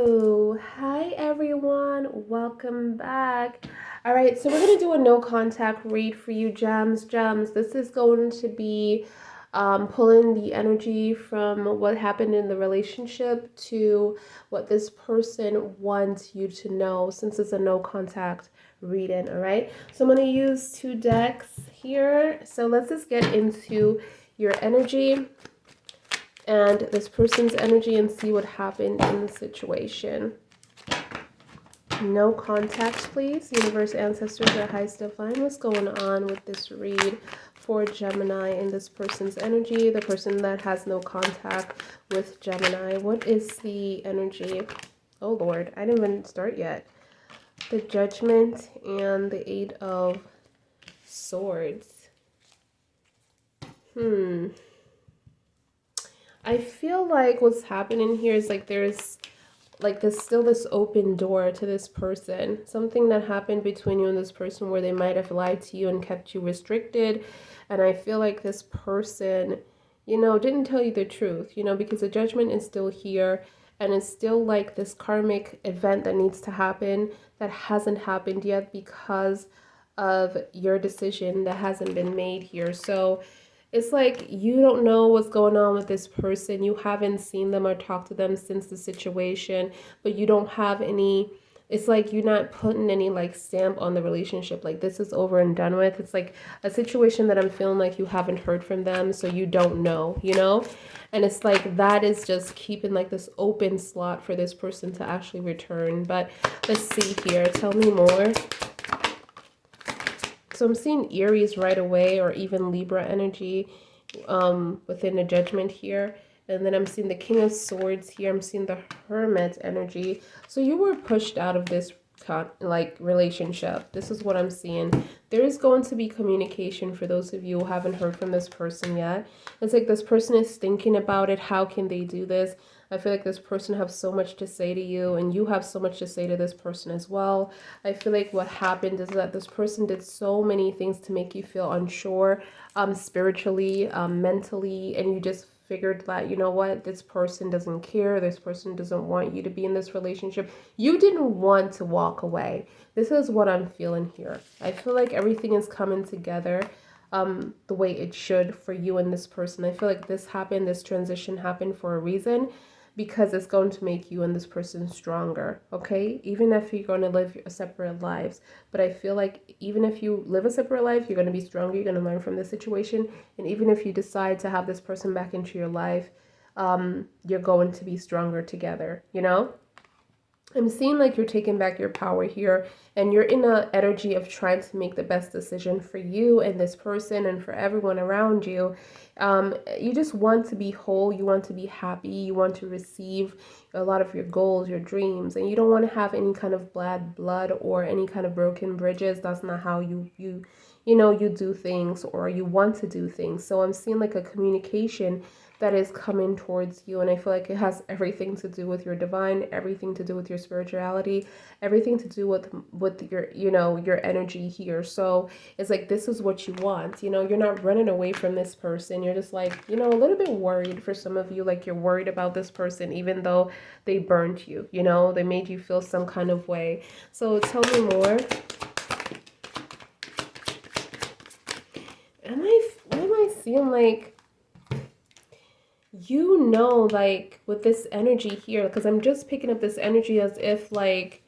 Hello, hi everyone, welcome back. All right, so we're going to do a no contact read for you, gems. This is going to be pulling the energy from what happened in the relationship to what this person wants you to know, since it's a no contact reading. All right, so I'm going to use two decks here. So let's just get into your energy and this person's energy and see what happened in the situation. No contact, please. Universe, ancestors, or highest divine. What's going on with this read for Gemini in this person's energy? The person that has no contact with Gemini. What is the energy? Oh Lord, I didn't even start yet. The Judgment and the Eight of Swords. I feel like what's happening here is like there's like there's still this open door to this person. Something that happened between you and this person where they might have lied to you and kept you restricted. And I feel like this person, didn't tell you the truth, because the Judgment is still here and it's still like this karmic event that needs to happen that hasn't happened yet because of your decision that hasn't been made here. So it's like you don't know what's going on with this person. You haven't seen them or talked to them since the situation, but you don't have any. It's like you're not putting any like stamp on the relationship. Like this is over and done with. It's like a situation that I'm feeling like you haven't heard from them, so you don't know. And it's like that is just keeping like this open slot for this person to actually return. But let's see here. Tell me more. So I'm seeing Aries right away, or even Libra energy within the Judgment here. And then I'm seeing the King of Swords here. I'm seeing the Hermit energy. So you were pushed out of this relationship. This is what I'm seeing. There is going to be communication for those of you who haven't heard from this person yet. It's like this person is thinking about it. How can they do this? I feel like this person has so much to say to you, and you have so much to say to this person as well. I feel like what happened is that this person did so many things to make you feel unsure, spiritually, mentally, and you just figured that, you know what, this person doesn't care. This person doesn't want you to be in this relationship. You didn't want to walk away. This is what I'm feeling here. I feel like everything is coming together the way it should for you and this person. I feel like this transition happened for a reason, because it's going to make you and this person stronger, okay? Even if you're going to live separate lives. But I feel like even if you live a separate life, you're going to be stronger. You're going to learn from this situation. And even if you decide to have this person back into your life, you're going to be stronger together, I'm seeing like you're taking back your power here, and you're in an energy of trying to make the best decision for you and this person and for everyone around you. You just want to be whole. You want to be happy. You want to receive a lot of your goals, your dreams, and you don't want to have any kind of bad blood or any kind of broken bridges. That's not how you do things, or you want to do things. So I'm seeing like a communication that is coming towards you, and I feel like it has everything to do with your divine, everything to do with your spirituality, everything to do with your your energy here. So it's like this is what you want. You're not running away from this person. You're just like, a little bit worried. For some of you, like you're worried about this person even though they burnt you, they made you feel some kind of way. So tell me more. What am I seeing? Like, like with this energy here, because I'm just picking up this energy as if like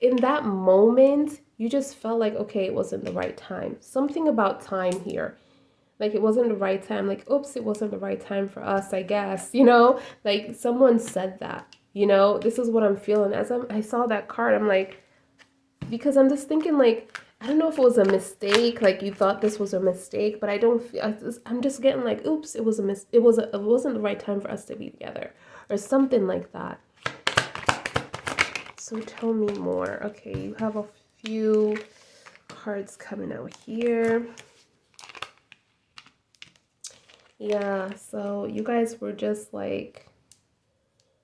in that moment you just felt like, okay, it wasn't the right time. Something about time here. Like it wasn't the right time. Like, oops, it wasn't the right time for us, I guess. Like someone said that. This is what I'm feeling as I saw that card. I'm like, because I'm just thinking like, I don't know if it was a mistake, like you thought this was a mistake, but I don't feel, I'm just getting like, oops, it wasn't the right time for us to be together, or something like that. So tell me more. Okay, you have a few cards coming out here. Yeah, so you guys were just like,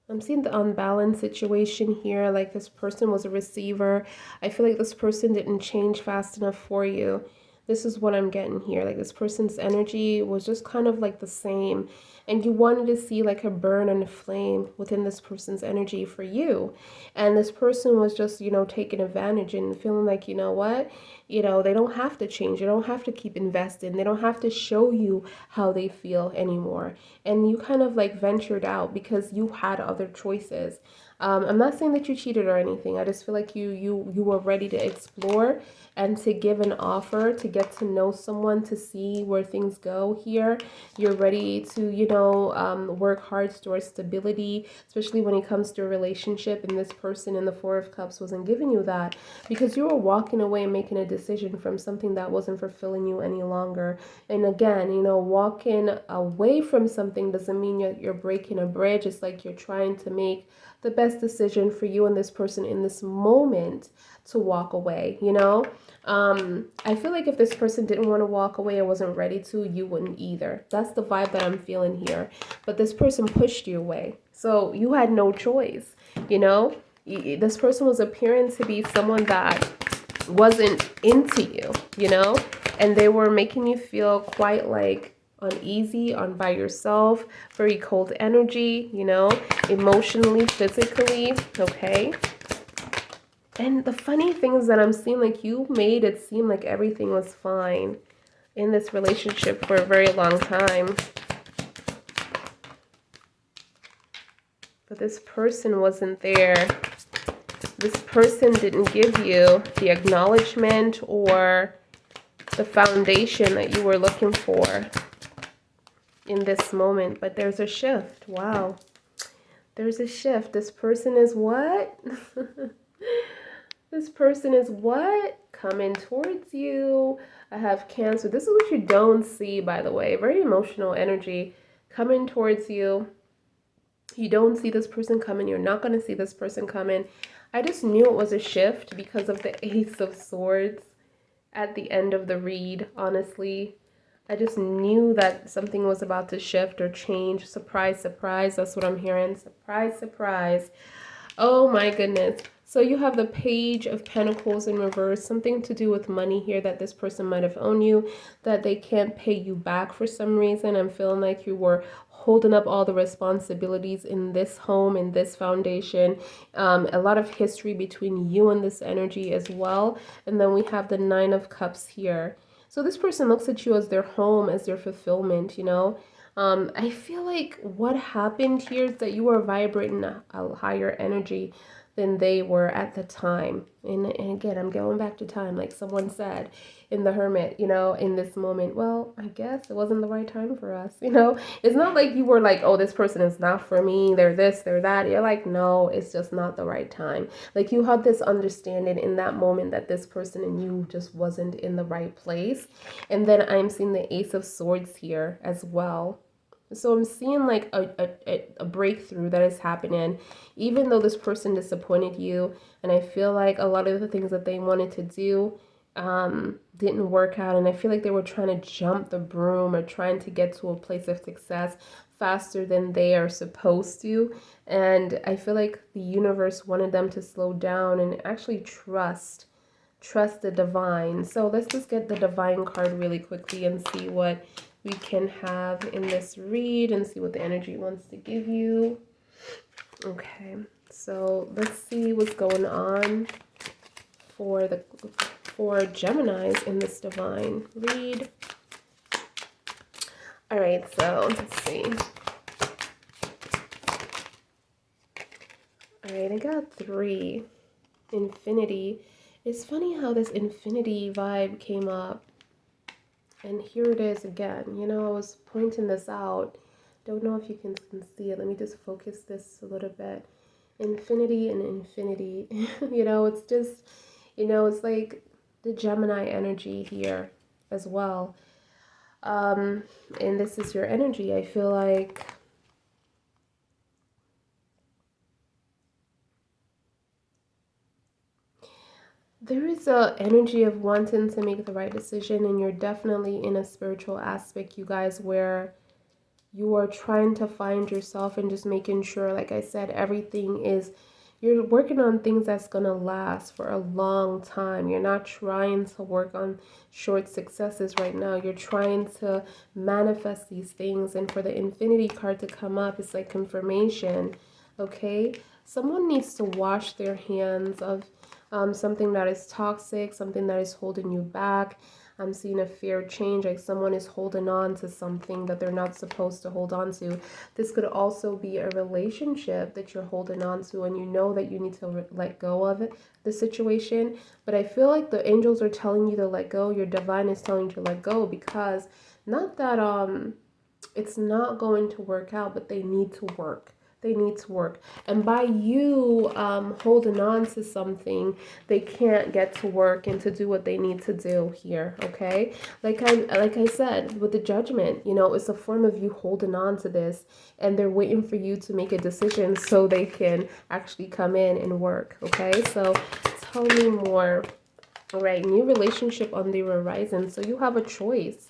I'm seeing the unbalanced situation here. Like this person was a receiver. I feel like this person didn't change fast enough for you. This is what I'm getting here. Like this person's energy was just kind of like the same. And you wanted to see like a burn and a flame within this person's energy for you. And this person was just, taking advantage and feeling like, you know what? They don't have to change. They don't have to keep investing. They don't have to show you how they feel anymore. And you kind of like ventured out because you had other choices. I'm not saying that you cheated or anything. I just feel like you were ready to explore and to give an offer, to get to know someone, to see where things go here. You're ready to, work hard towards stability, especially when it comes to a relationship. And this person in the Four of Cups wasn't giving you that because you were walking away and making a decision from something that wasn't fulfilling you any longer. And again, walking away from something doesn't mean you're breaking a bridge. It's like you're trying to make the best decision for you and this person in this moment to walk away, I feel like if this person didn't want to walk away or wasn't ready to, you wouldn't either. That's the vibe that I'm feeling here. But this person pushed you away. So you had no choice, This person was appearing to be someone that wasn't into you, And they were making you feel quite like uneasy, on by yourself, very cold energy, emotionally, physically, okay? And the funny thing is that I'm seeing like you made it seem like everything was fine in this relationship for a very long time. But this person wasn't there. This person didn't give you the acknowledgement or the foundation that you were looking for in this moment. But there's a shift. Wow. There's a shift. This person is what? This person is what? Coming towards you. I have Cancer. This is what you don't see, by the way. Very emotional energy coming towards you. You don't see this person coming. You're not going to see this person coming. I just knew it was a shift because of the Ace of Swords at the end of the read, honestly. I just knew that something was about to shift or change. Surprise, surprise. That's what I'm hearing. Surprise, surprise. Oh my goodness. So you have the Page of Pentacles in reverse, something to do with money here that this person might have owed you, that they can't pay you back for some reason. I'm feeling like you were holding up all the responsibilities in this home, in this foundation. A lot of history between you and this energy as well. And then we have the Nine of Cups here. So this person looks at you as their home, as their fulfillment, I feel like what happened here is that you were vibrating a higher energy than they were at the time. And again, I'm going back to time, like someone said in the Hermit, in this moment. Well, I guess it wasn't the right time for us, It's not like you were like, oh, this person is not for me. They're this, they're that. You're like, no, it's just not the right time. Like you had this understanding in that moment that this person and you just wasn't in the right place. And then I'm seeing the Ace of Swords here as well. So I'm seeing like a breakthrough that is happening, even though this person disappointed you. And I feel like a lot of the things that they wanted to do didn't work out. And I feel like they were trying to jump the broom or trying to get to a place of success faster than they are supposed to. And I feel like the universe wanted them to slow down and actually trust the divine. So let's just get the divine card really quickly and see what we can have in this read and see what the energy wants to give you. Okay, so let's see what's going on for Geminis in this divine read. All right, so let's see. All right, I got 3. Infinity. It's funny how this infinity vibe came up. And here it is again. I was pointing this out. Don't know if you can see it. Let me just focus this a little bit. Infinity and infinity. It's just, it's like the Gemini energy here as well. And this is your energy. I feel like there is a energy of wanting to make the right decision, and you're definitely in a spiritual aspect, you guys, where you are trying to find yourself and just making sure, like I said, everything is, You're working on things that's going to last for a long time. You're not trying to work on short successes right now. You're trying to manifest these things. And for the Infinity card to come up, it's like confirmation. Okay? Someone needs to wash their hands of something that is toxic, something that is holding you back. I'm seeing a fear of change, like someone is holding on to something that they're not supposed to hold on to. This could also be a relationship that you're holding on to, and you know that you need to let go of it, the situation. But I feel like the angels are telling you to let go. Your divine is telling you to let go, because not that it's not going to work out, but they need to work. They need to work. And by you holding on to something, they can't get to work and to do what they need to do here, okay? Like I said, with the judgment, you know, it's a form of you holding on to this, and they're waiting for you to make a decision so they can actually come in and work, okay? So tell me more. All right, new relationship on the horizon. So you have a choice.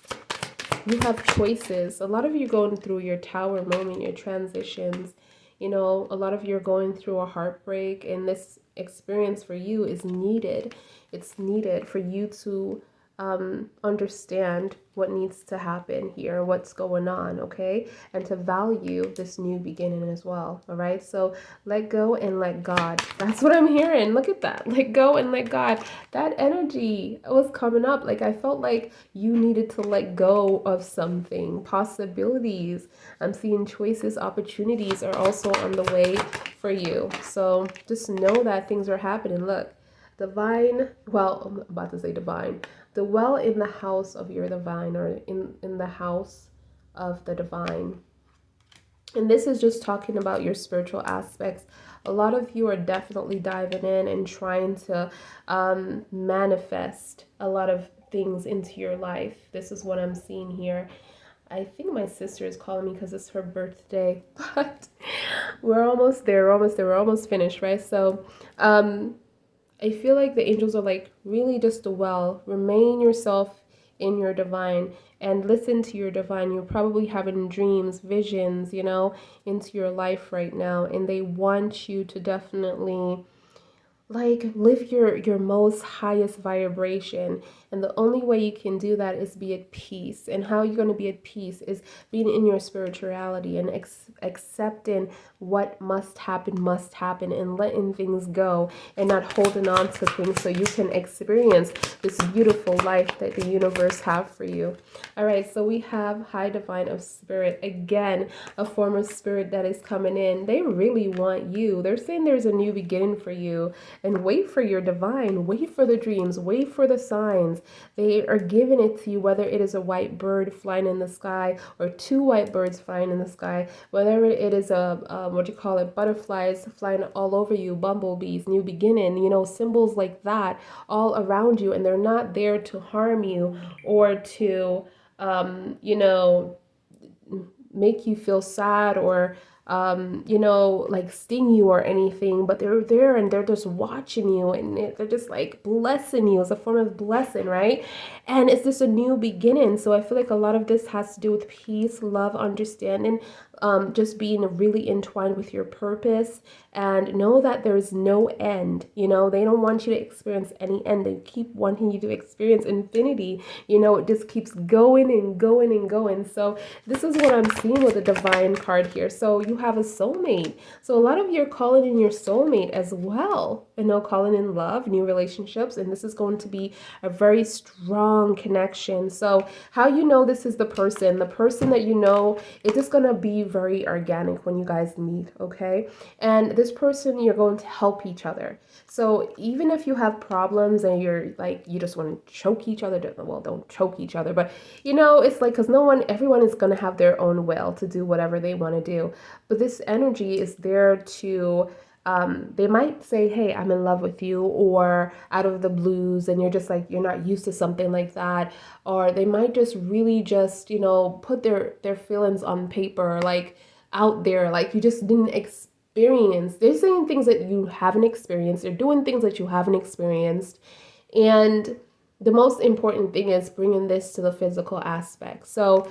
You have choices. A lot of you going through your tower moment, your transitions. You know, a lot of you are going through a heartbreak, and this experience for you is needed. It's needed for you to understand what needs to happen here, what's going on, okay? And to value this new beginning as well, all right? So let go and let God. That's what I'm hearing. Look at that. Let go and let God. That energy was coming up. Like I felt like you needed to let go of something, possibilities. I'm seeing choices, opportunities are also on the way for you. So just know that things are happening. Look, divine, well, I'm about to say divine. Dwell in the house of your divine, or in the house of the divine. And this is just talking about your spiritual aspects. A lot of you are definitely diving in and trying to manifest a lot of things into your life. This is what I'm seeing here. I think my sister is calling me because it's her birthday, but we're almost there. We're almost there. We're almost finished, right? So, I feel like the angels are like, really just dwell, remain yourself in your divine and listen to your divine. You're probably having dreams, visions, you know, into your life right now. And they want you to definitely like live your most highest vibration, and the only way you can do that is be at peace. And how you're going to be at peace is being in your spirituality and accepting what must happen, and letting things go and not holding on to things, so you can experience this beautiful life that the universe have for you. All right, so we have high divine of spirit, again a form of spirit that is coming in. They really want you. They're saying there's a new beginning for you. And wait for your divine, wait for the dreams, wait for the signs. They are giving it to you, whether it is a white bird flying in the sky or two white birds flying in the sky, whether it is a, what do you call it, butterflies flying all over you, bumblebees, new beginning, you know, symbols like that all around you. And they're not there to harm you or to, you know, make you feel sad or you know, like sting you or anything, but they're there and they're just watching you, and they're just like blessing you as a form of blessing, right? And it's just a new beginning. So I feel like a lot of this has to do with peace, love, understanding, just being really entwined with your purpose, and know that there's no end. You know, they don't want you to experience any end. They keep wanting you to experience infinity. You know, it just keeps going and going and going. So this is what I'm seeing with the divine card here. So you have a soulmate. So a lot of you are calling in your soulmate as well. You know, calling in love, new relationships, and this is going to be a very strong connection. So how you know this is the person that you know, it's just going to be very organic when you guys meet, okay? And this person, you're going to help each other. So even if you have problems and you're like, you just want to choke each other, well, don't choke each other, but you know, it's like, because everyone is going to have their own will to do whatever they want to do. But this energy is there to, they might say, hey, I'm in love with you, or out of the blues, and you're just like, you're not used to something like that. Or they might just really just, you know, put their feelings on paper, like out there, like you just didn't experience. They're saying things that you haven't experienced. They're doing things that you haven't experienced. And the most important thing is bringing this to the physical aspect. So,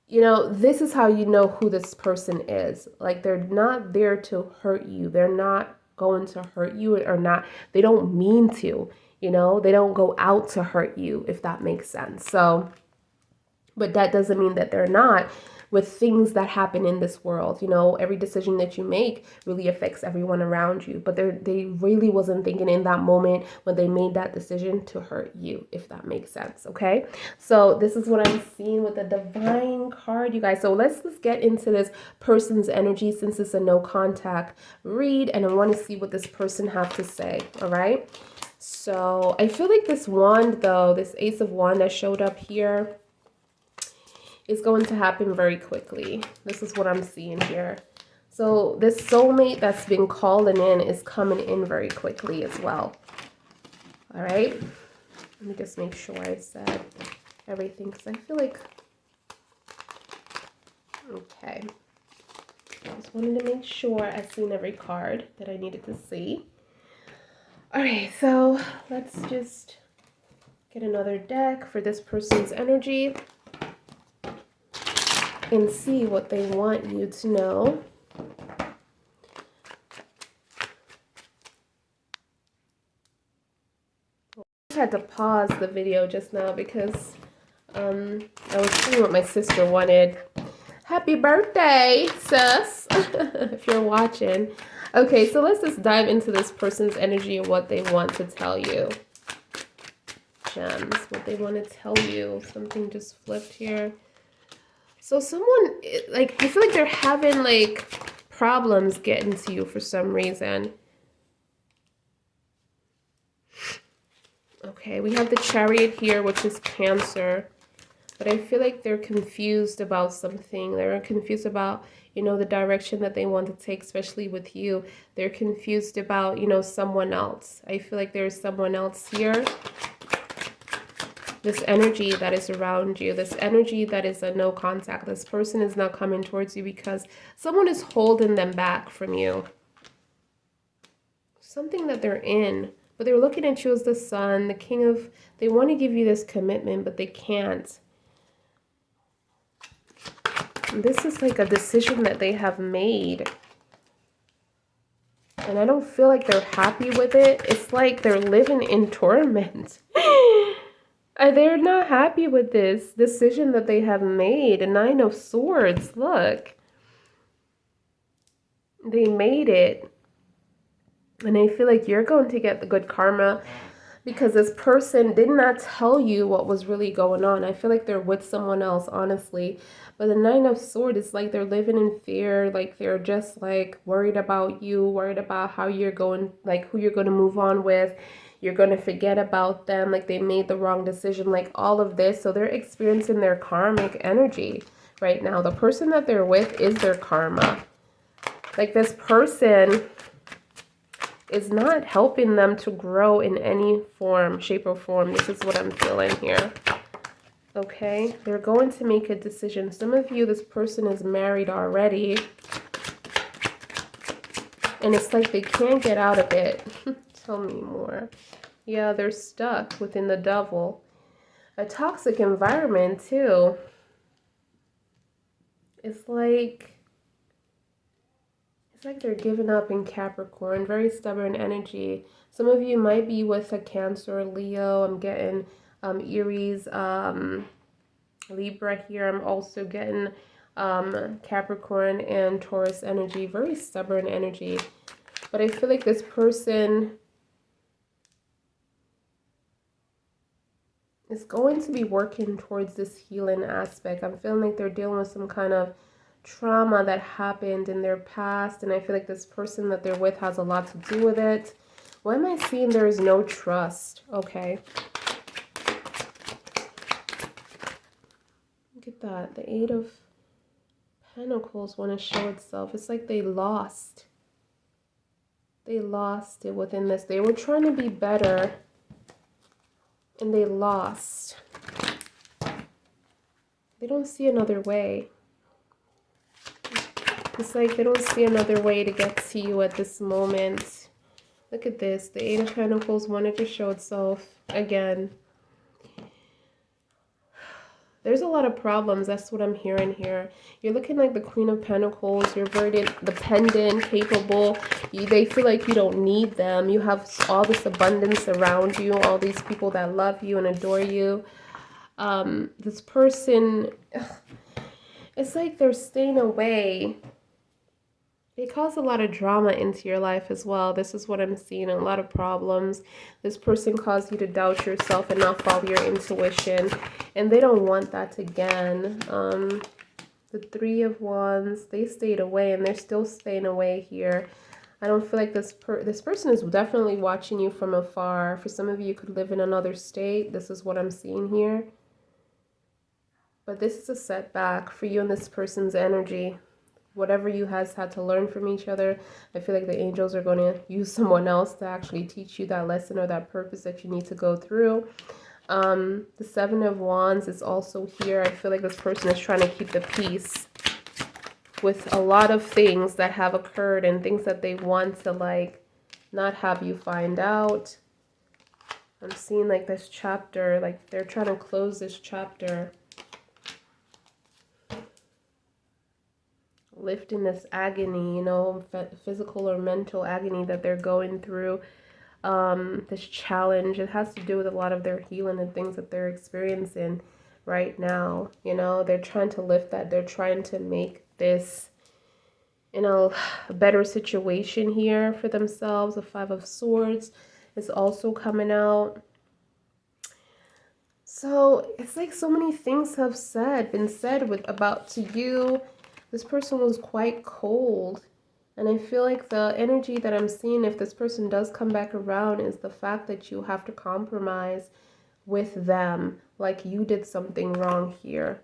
you know, this is how you know who this person is. Like, they're not there to hurt you. They're not going to hurt you or not. They don't mean to, you know, they don't go out to hurt you, if that makes sense. So, but that doesn't mean that they're not. With things that happen in this world, you know, every decision that you make really affects everyone around you, but they really wasn't thinking in that moment when they made that decision to hurt you, if that makes sense. Okay, so this is what I'm seeing with the divine card, you guys. So let's just get into this person's energy, since it's a no contact read, and I want to see what this person have to say. All right, so I feel like this wand, though, this Ace of Wands that showed up here, is going to happen very quickly. This is what I'm seeing here. So this soulmate that's been calling in is coming in very quickly as well. All right. Let me just make sure I said everything, because I feel like, okay. I just wanted to make sure I've seen every card that I needed to see. All right, so let's just get another deck for this person's energy and see what they want you to know. I had to pause the video just now because I was seeing what my sister wanted. Happy birthday, sis, if you're watching. Okay, so let's just dive into this person's energy and what they want to tell you. Gems, what they want to tell you. Something just flipped here. So someone, like, I feel like they're having, like, problems getting to you for some reason. Okay, we have the Chariot here, which is Cancer. But I feel like they're confused about something. They're confused about, you know, the direction that they want to take, especially with you. They're confused about, you know, someone else. I feel like there's someone else here. This energy that is around you, this energy that is a no contact. This person is not coming towards you because someone is holding them back from you. Something that they're in, but they're looking at you as the sun, the king of, they want to give you this commitment, but they can't. This is like a decision that they have made. And I don't feel like they're happy with it. It's like they're living in torment. They're not happy with this decision that they have made. A Nine of Swords, look. They made it. And I feel like you're going to get the good karma because this person did not tell you what was really going on. I feel like they're with someone else, honestly. But the Nine of Swords is like they're living in fear. Like they're just like worried about you, worried about how you're going, like who you're going to move on with. You're going to forget about them, like they made the wrong decision, like all of this. So they're experiencing their karmic energy right now. The person that they're with is their karma. Like this person is not helping them to grow in any form, shape, or form. This is what I'm feeling here. Okay, they're going to make a decision. Some of you, this person is married already. And it's like they can't get out of it. Tell me more. Yeah, they're stuck within the devil. A toxic environment, too. It's like they're giving up in Capricorn. Very stubborn energy. Some of you might be with a Cancer, Leo. I'm getting Aries, Libra here. I'm also getting Capricorn and Taurus energy. Very stubborn energy. But I feel like this person is going to be working towards this healing aspect. I'm feeling like they're dealing with some kind of trauma that happened in their past, and I feel like this person that they're with has a lot to do with it. Why am I seeing there is no trust? Okay. Look at that. The Eight of Pentacles want to show itself. It's like they lost. They lost it within this. They were trying to be better, and they lost. They don't see another way. It's like they don't see another way to get to you at this moment. Look at this. The Eight of Pentacles wanted to show itself again. There's a lot of problems. That's what I'm hearing here. You're looking like the Queen of Pentacles. You're very dependent, capable. They feel like you don't need them. You have all this abundance around you, all these people that love you and adore you. This person, it's like they're staying away. They cause a lot of drama into your life as well. This is what I'm seeing, a lot of problems. This person caused you to doubt yourself and not follow your intuition. And they don't want that again. The Three of Wands, they stayed away and they're still staying away here. I don't feel like this person is definitely watching you from afar. For some of you, you could live in another state. This is what I'm seeing here. But this is a setback for you and this person's energy. Whatever you guys had to learn from each other, I feel like the angels are going to use someone else to actually teach you that lesson or that purpose that you need to go through. The Seven of Wands is also here. I feel like this person is trying to keep the peace with a lot of things that have occurred and things that they want to like not have you find out. I'm seeing like this chapter, like they're trying to close this chapter. Lifting this agony, you know, physical or mental agony that they're going through, this challenge. It has to do with a lot of their healing and things that they're experiencing right now. You know, they're trying to lift that. They're trying to make this, you know, a better situation here for themselves. The Five of Swords is also coming out. So it's like so many things have been said about to you. This person was quite cold. And I feel like the energy that I'm seeing, if this person does come back around, is the fact that you have to compromise with them. Like you did something wrong here.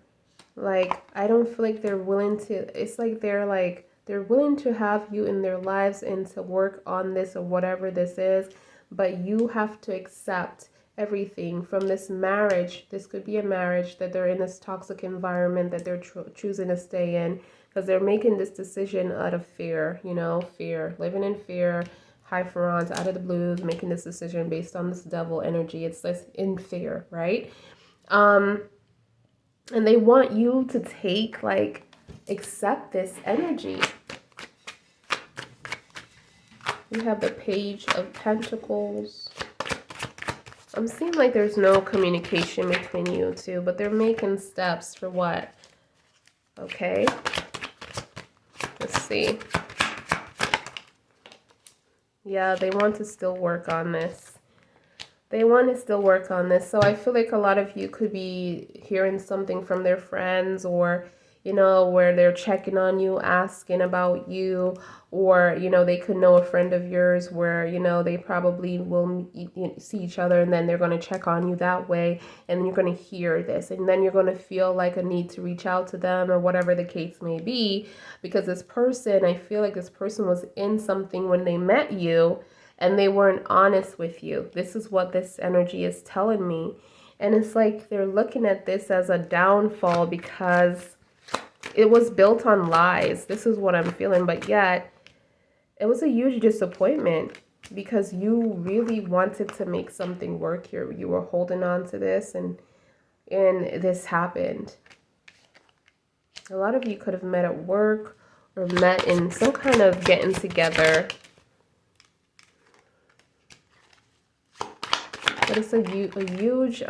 Like, I don't feel like they're willing to, it's like they're willing to have you in their lives and to work on this or whatever this is. But you have to accept everything from this marriage. This could be a marriage that they're in, this toxic environment that they're choosing to stay in. Because they're making this decision out of fear, you know, fear, living in fear, high ferons, out of the blues, making this decision based on this devil energy. It's this in fear, right? And they want you to take, like, accept this energy. We have the Page of Pentacles. I'm seeing like there's no communication between you two, but they're making steps for what? Okay. Let's see. Yeah, they want to still work on this. They want to still work on this. So I feel like a lot of you could be hearing something from their friends, or, you know, where they're checking on you, asking about you, or, you know, they could know a friend of yours where, you know, they probably will see each other and then they're going to check on you that way. And then you're going to hear this and then you're going to feel like a need to reach out to them or whatever the case may be, because this person, I feel like this person was in something when they met you and they weren't honest with you. This is what this energy is telling me. And it's like they're looking at this as a downfall because it was built on lies. This is what I'm feeling. But yet, it was a huge disappointment because you really wanted to make something work here. You were holding on to this and this happened. A lot of you could have met at work or met in some kind of getting together. But it's a huge,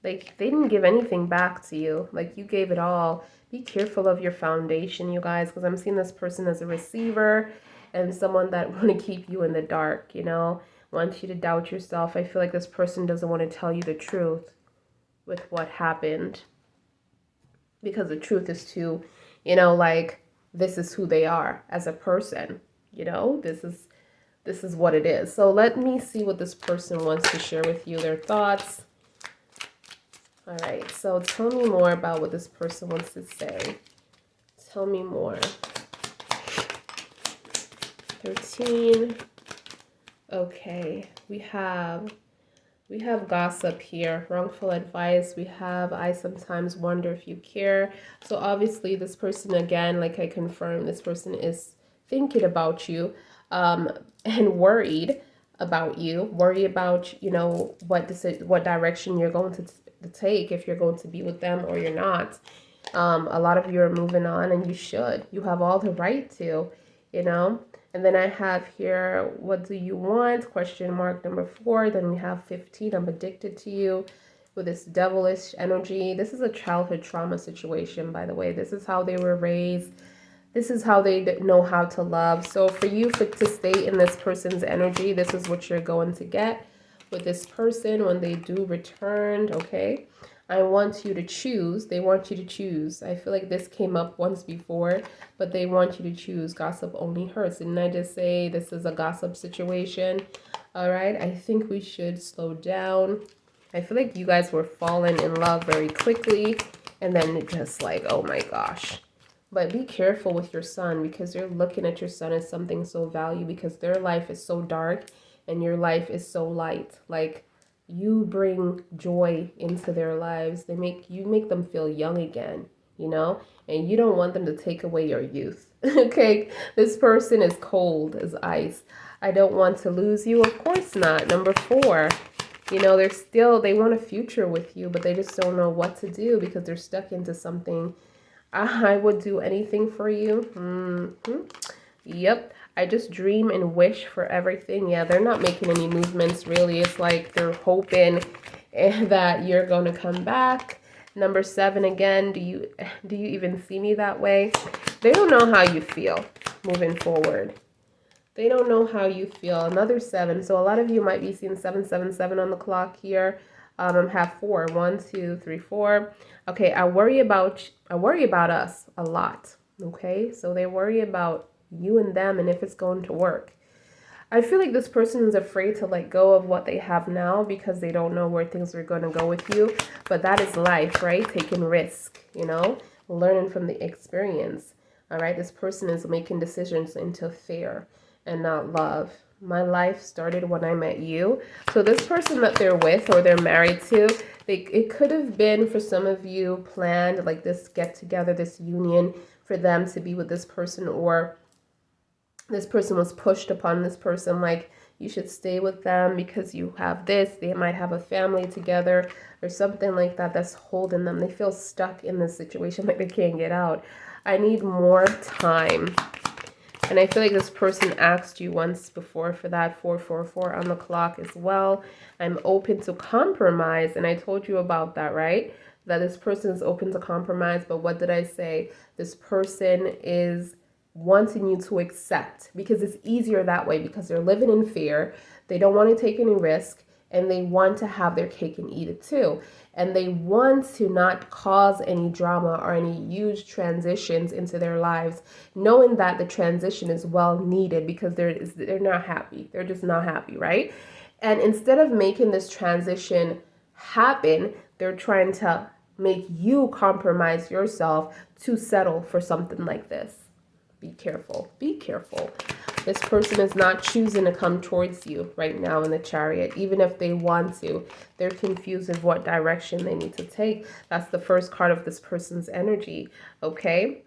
like, they didn't give anything back to you. Like, you gave it all. Be careful of your foundation, you guys, because I'm seeing this person as a receiver and someone that want to keep you in the dark, you know, wants you to doubt yourself. I feel like this person doesn't want to tell you the truth with what happened, because the truth is to, you know, like, this is who they are as a person, you know, this is what it is. So let me see what this person wants to share with you, their thoughts. All right, so tell me more about what this person wants to say. Tell me more. 13. Okay, we have gossip here, wrongful advice. We have, I sometimes wonder if you care. So obviously this person, again, like I confirmed, this person is thinking about you and worried about you, worry about, you know, what direction you're going to the take if you're going to be with them or you're not. A lot of you are moving on, and you should. You have all the right to, you know. And then I have here, what do you want? Question mark number 4. Then we have 15. I'm addicted to you, with this devilish energy. This is a childhood trauma situation, by the way. This is how they were raised. This is how they know how to love. So for you to stay in this person's energy, this is what you're going to get with this person when they do return, okay? I want you to choose. They want you to choose. I feel like this came up once before, but they want you to choose. Gossip only hurts. Didn't I just say this is a gossip situation? All right, I think we should slow down. I feel like you guys were falling in love very quickly, and then just like, oh my gosh. But be careful with your son, because you're looking at your son as something so valuable, because their life is so dark and your life is so light. Like, you bring joy into their lives. You make them feel young again, you know, and you don't want them to take away your youth. Okay, this person is cold as ice. I don't want to lose you. Of course not. Number 4, you know, they want a future with you, but they just don't know what to do because they're stuck into something. I would do anything for you. Yep. I just dream and wish for everything. Yeah, they're not making any movements, really. It's like they're hoping that you're going to come back. Number 7, again, do you even see me that way? They don't know how you feel moving forward. They don't know how you feel. Another 7. So a lot of you might be seeing 777 on the clock here. Have 4. 1, 2, 3, 4. Okay, I worry about us a lot. Okay, so they worry about you and them and if it's going to work. I feel like this person is afraid to let go of what they have now because they don't know where things are going to go with you. But that is life, right? Taking risk, you know, learning from the experience. All right, this person is making decisions into fear and not love. My life started when I met you. So this person that they're with or they're married to, it could have been, for some of you, planned, like this get together, this union for them to be with this person, or this person was pushed upon this person, like, you should stay with them because you have this. They might have a family together or something like that that's holding them. They feel stuck in this situation, like they can't get out. I need more time. And I feel like this person asked you once before for that. 444 on the clock as well. I'm open to compromise. And I told you about that, right? That this person is open to compromise. But what did I say? This person is wanting you to accept, because it's easier that way, because they're living in fear. They don't want to take any risk, and they want to have their cake and eat it too. And they want to not cause any drama or any huge transitions into their lives, knowing that the transition is well needed, because they're not happy. They're just not happy, right? And instead of making this transition happen, they're trying to make you compromise yourself to settle for something like this. Be careful. Be careful. This person is not choosing to come towards you right now in the Chariot, even if they want to. They're confused of what direction they need to take. That's the first card of this person's energy, okay?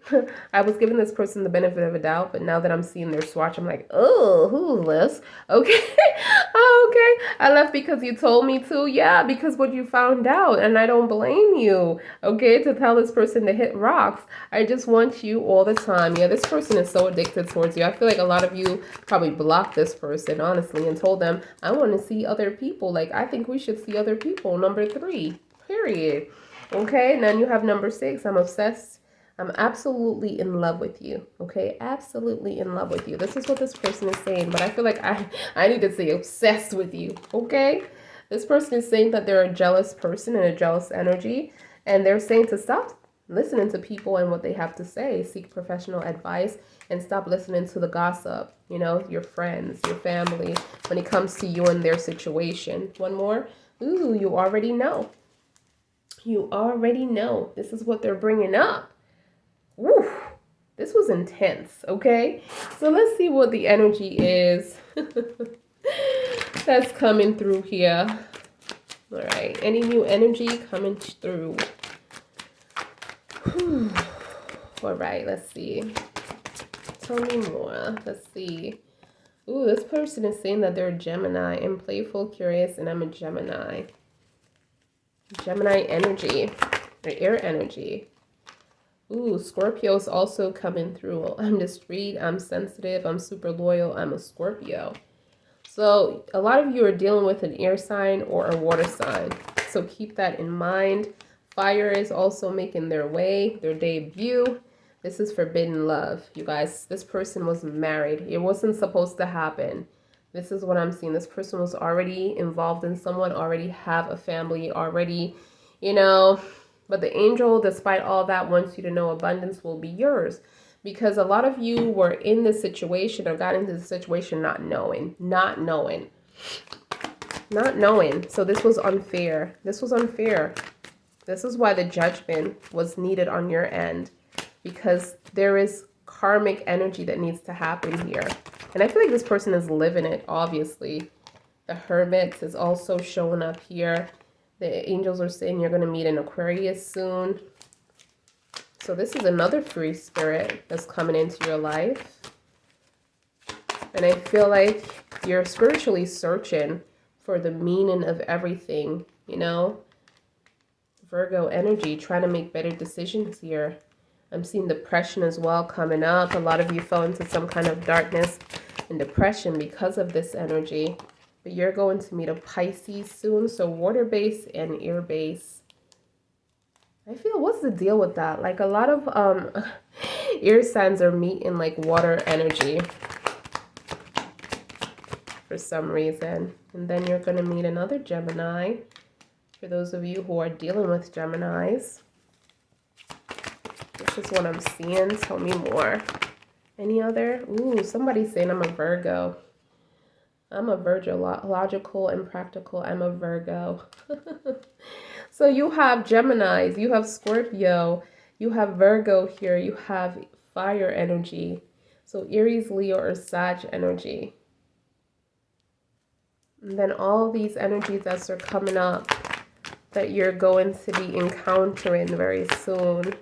I was giving this person the benefit of a doubt, but now that I'm seeing their swatch, I'm like, oh, who's this? Okay, okay. I left because you told me to. Yeah, because what you found out, and I don't blame you, okay, to tell this person to hit rocks. I just want you all the time. Yeah, this person is so addicted towards you. I feel like a lot of you probably blocked this person, honestly, and told them, I want to see other people. Like, I think we should see other people. Number 3, period. Okay, and then you have number 6. I'm obsessed. I'm absolutely in love with you. Okay, absolutely in love with you. This is what this person is saying, but I feel like I need to say obsessed with you. Okay, this person is saying that they're a jealous person and a jealous energy, and they're saying to stop listening to people and what they have to say. Seek professional advice and stop listening to the gossip, you know, your friends, your family, when it comes to you and their situation. One more. Ooh, you already know. You already know. This is what they're bringing up. Woo, this was intense, okay? So let's see what the energy is that's coming through here. All right, any new energy coming through? All right, let's see. Tell me more. Let's see. Ooh, this person is saying that they're a Gemini. I'm playful, curious, and I'm a Gemini. Gemini energy or air energy. Ooh, Scorpio's also coming through. I'm discreet, I'm sensitive, I'm super loyal, I'm a Scorpio. So a lot of you are dealing with an air sign or a water sign. So keep that in mind. Fire is also making their way, their debut. This is forbidden love, you guys. This person was married. It wasn't supposed to happen. This is what I'm seeing. This person was already involved in someone, already have a family, already, you know. But the angel, despite all that, wants you to know abundance will be yours. Because a lot of you were in this situation or got into the situation not knowing. So this was unfair. This was unfair. This is why the judgment was needed on your end. Because there is karmic energy that needs to happen here. And I feel like this person is living it, obviously. The Hermit is also showing up here. The angels are saying you're going to meet an Aquarius soon. So this is another free spirit that's coming into your life. And I feel like you're spiritually searching for the meaning of everything, you know? Virgo energy, trying to make better decisions here. I'm seeing depression as well coming up. A lot of you fell into some kind of darkness and depression because of this energy. But you're going to meet a Pisces soon. So water base and air base. I feel, what's the deal with that? Like a lot of air signs are meeting like water energy for some reason. And then you're going to meet another Gemini. For those of you who are dealing with Geminis. This is what I'm seeing. Tell me more. Any other? Ooh, somebody's saying I'm a Virgo. I'm a Virgo, logical and practical. I'm a Virgo. So you have Geminis, you have Scorpio, you have Virgo here, you have fire energy. So Aries, Leo, or Sag energy. And then all these energies that are coming up that you're going to be encountering very soon.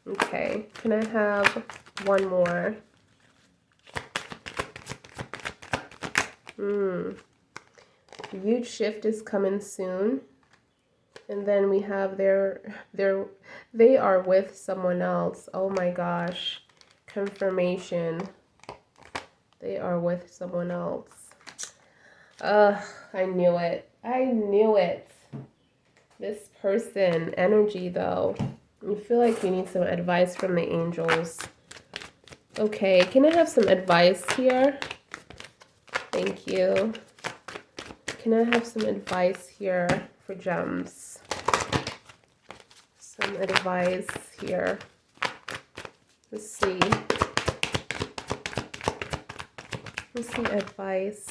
Okay, can I have one more? Huge shift is coming soon. And then we have they are with someone else. Oh my gosh. Confirmation. They are with someone else. I knew it. I knew it. This person, energy though. I feel like we need some advice from the angels. Okay, can I have some advice here? Thank you. Can I have some advice here for gems? Some advice here. Let's see. Let's see advice.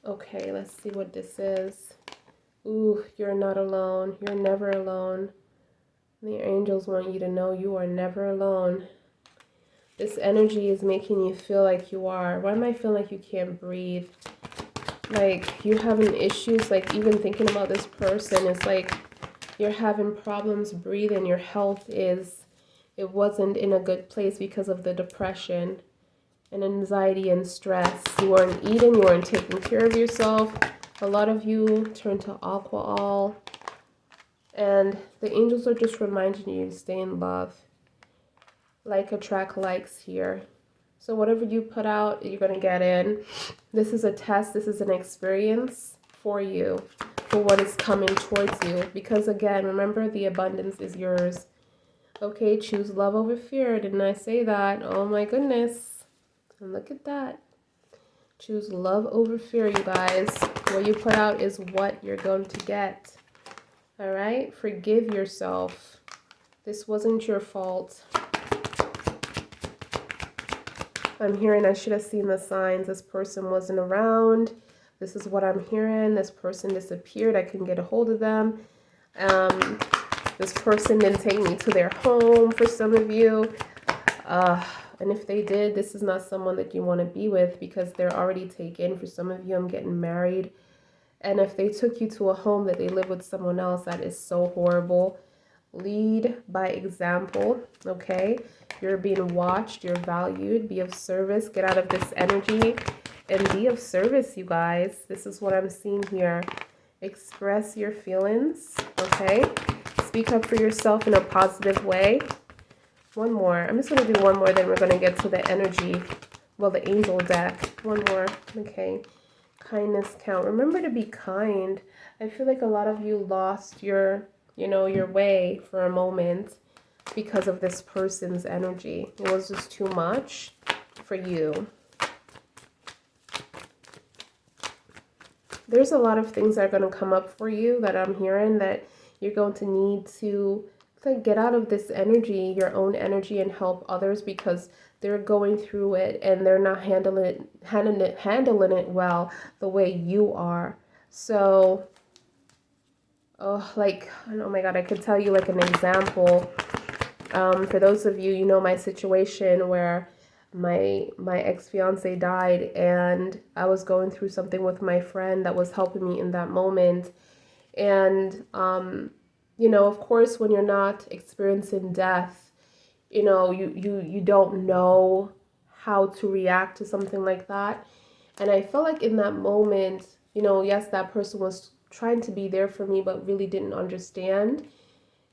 Okay, let's see what this is. Ooh, you're not alone. You're never alone. The angels want you to know you are never alone. This energy is making you feel like you are. Why am I feeling like you can't breathe? Like you're having issues, like even thinking about this person, it's like you're having problems breathing. Your health it wasn't in a good place because of the depression and anxiety and stress. You weren't eating, you weren't taking care of yourself. A lot of you turned to alcohol. And the angels are just reminding you to stay in love. Like attract likes here. So whatever you put out, you're going to get in. This is a test. This is an experience for you, for what is coming towards you. Because again, remember, the abundance is yours. Okay, choose love over fear. Didn't I say that? Oh my goodness. And look at that. Choose love over fear, you guys. What you put out is what you're going to get. All right? Forgive yourself. This wasn't your fault. I'm hearing I should have seen the signs. This person wasn't around. This is what I'm hearing. This person disappeared. I couldn't get a hold of them. This person didn't take me to their home for some of you. And if they did, this is not someone that you want to be with because they're already taken. For some of you, I'm getting married. And if they took you to a home that they live with someone else, that is so horrible. Lead by example, okay? You're being watched, you're valued, be of service, get out of this energy. and be of service, you guys. This is what I'm seeing here. Express your feelings, okay? Speak up for yourself in a positive way. One more. I'm just going to do one more, then we're going to get to the energy. Well, the angel deck. One more. Okay. Kindness count. Remember to be kind. I feel like a lot of you lost your, your way for a moment because of this person's energy. It was just too much for you. There's a lot of things that are going to come up for you that I'm hearing that you're going to need to get out of this energy, your own energy, and help others because they're going through it and they're not handling it well the way you are. So, oh my God, I could tell you like an example. For those of you, my situation where my ex-fiance died and I was going through something with my friend that was helping me in that moment. And, of course, when you're not experiencing death, you don't know how to react to something like that. And I felt like in that moment, yes, that person was trying to be there for me, but really didn't understand.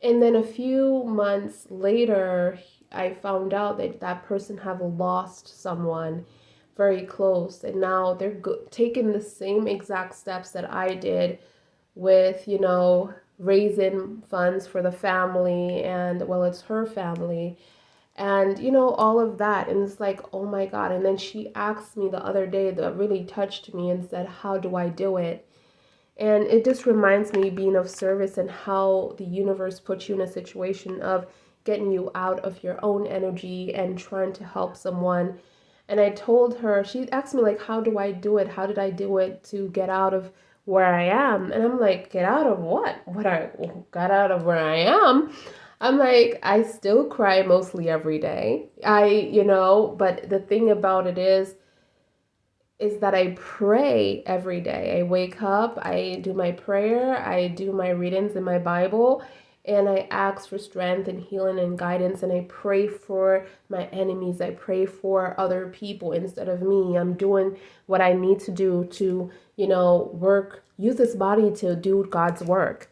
And then a few months later, I found out that that person had lost someone very close. And now they're taking the same exact steps that I did with, raising funds for the family and, well, it's her family. And, all of that. And it's like, oh my God. And then she asked me the other day that really touched me and said, how do I do it? And it just reminds me being of service and how the universe puts you in a situation of getting you out of your own energy and trying to help someone. And I told her, she asked me like, how do I do it? How did I do it to get out of where I am? And I'm like, get out of what? What I got out of where I am? I'm like, I still cry mostly every day. But the thing about it is that I pray every day. I wake up, I do my prayer, I do my readings in my Bible, and I ask for strength and healing and guidance, and I pray for my enemies. I pray for other people instead of me. I'm doing what I need to do to, use this body to do God's work.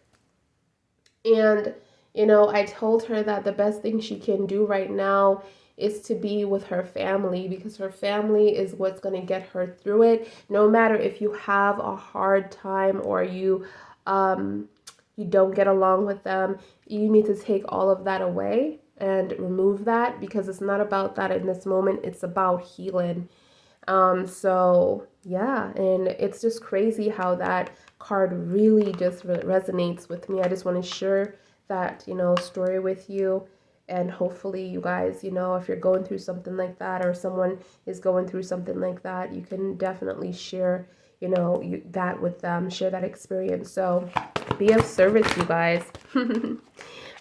And, I told her that the best thing she can do right now is to be with her family because her family is what's going to get her through it. No matter if you have a hard time or you don't get along with them, you need to take all of that away and remove that because it's not about that in this moment. It's about healing. So yeah, and it's just crazy how that card really just resonates with me. I just want to share that, story with you. And hopefully you guys, if you're going through something like that or someone is going through something like that, you can definitely share, that with them, share that experience. So be of service, you guys.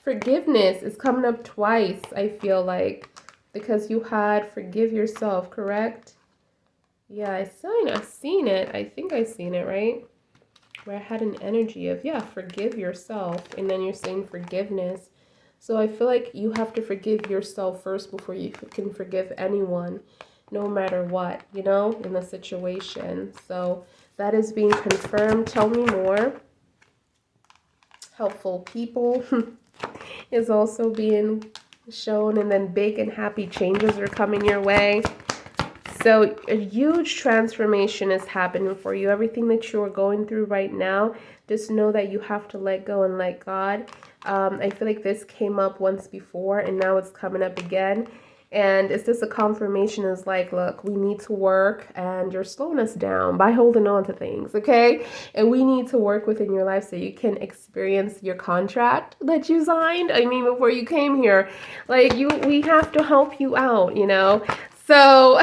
Forgiveness is coming up twice, I feel like, because you had forgive yourself, correct? Yeah, I've seen it. I think I've seen it, right? Where I had an energy of, forgive yourself. And then you're saying forgiveness. So I feel like you have to forgive yourself first before you can forgive anyone, no matter what, in the situation. So that is being confirmed. Tell me more. Helpful people is also being shown. And then big and happy changes are coming your way. So a huge transformation is happening for you. Everything that you are going through right now, just know that you have to let go and let God. I feel like this came up once before and now it's coming up again. And it's just a confirmation is like, look, we need to work and you're slowing us down by holding on to things, okay? And we need to work within your life so you can experience your contract that you signed. I mean, before you came here, we have to help you out, So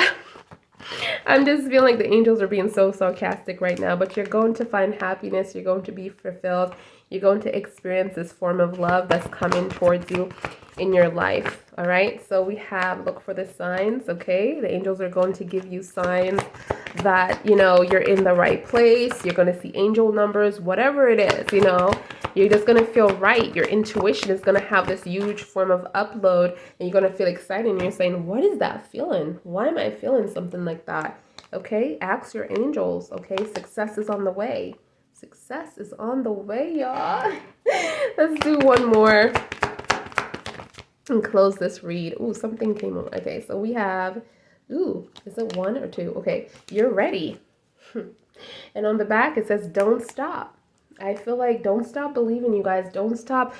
I'm just feeling like the angels are being so sarcastic right now, but you're going to find happiness. You're going to be fulfilled. You're going to experience this form of love that's coming towards you in your life. All right. So we have, look for the signs. Okay. The angels are going to give you signs that, you're in the right place. You're going to see angel numbers, whatever it is, you're just going to feel right. Your intuition is going to have this huge form of upload and you're going to feel excited and you're saying, what is that feeling? Why am I feeling something like that? Okay, ask your angels. Okay, success is on the way. Success is on the way, y'all. Let's do one more and close this read. Ooh, something came on. Okay, so we have, ooh, is it 1 or 2? Okay, you're ready. And on the back, it says, don't stop. I feel like don't stop believing, you guys. Don't stop,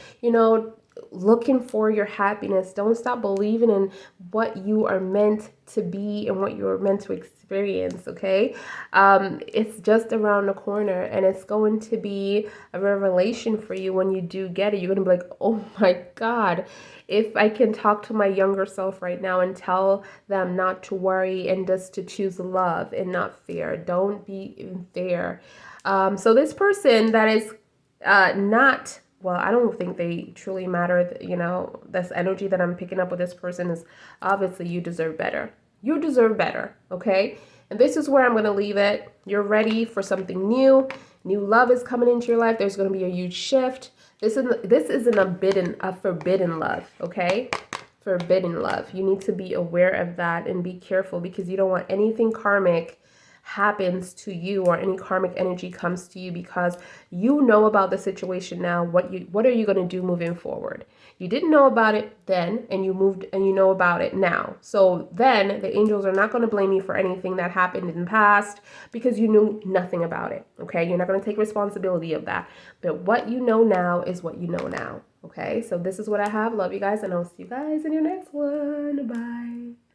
looking for your happiness. Don't stop believing in what you are meant to be and what you're meant to experience, okay? It's just around the corner, and it's going to be a revelation for you when you do get it. You're going to be like, oh my God, if I can talk to my younger self right now and tell them not to worry and just to choose love and not fear. Don't be in fear. So this person that is not, well, I don't think they truly matter. This energy that I'm picking up with this person is obviously you deserve better. You deserve better, okay? And this is where I'm going to leave it. You're ready for something new. New love is coming into your life. There's going to be a huge shift. This isn't a forbidden love, okay? Forbidden love. You need to be aware of that and be careful, because you don't want anything karmic happens to you or any karmic energy comes to you, because you know about the situation now. What are you going to do moving forward? You didn't know about it then, and you moved and you know about it now. So then the angels are not going to blame you for anything that happened in the past, because you knew nothing about it. Okay, you're not going to take responsibility of that, but what you know now is what you know now. Okay, so this is what I have. Love you guys, and I'll see you guys in your next one. Bye.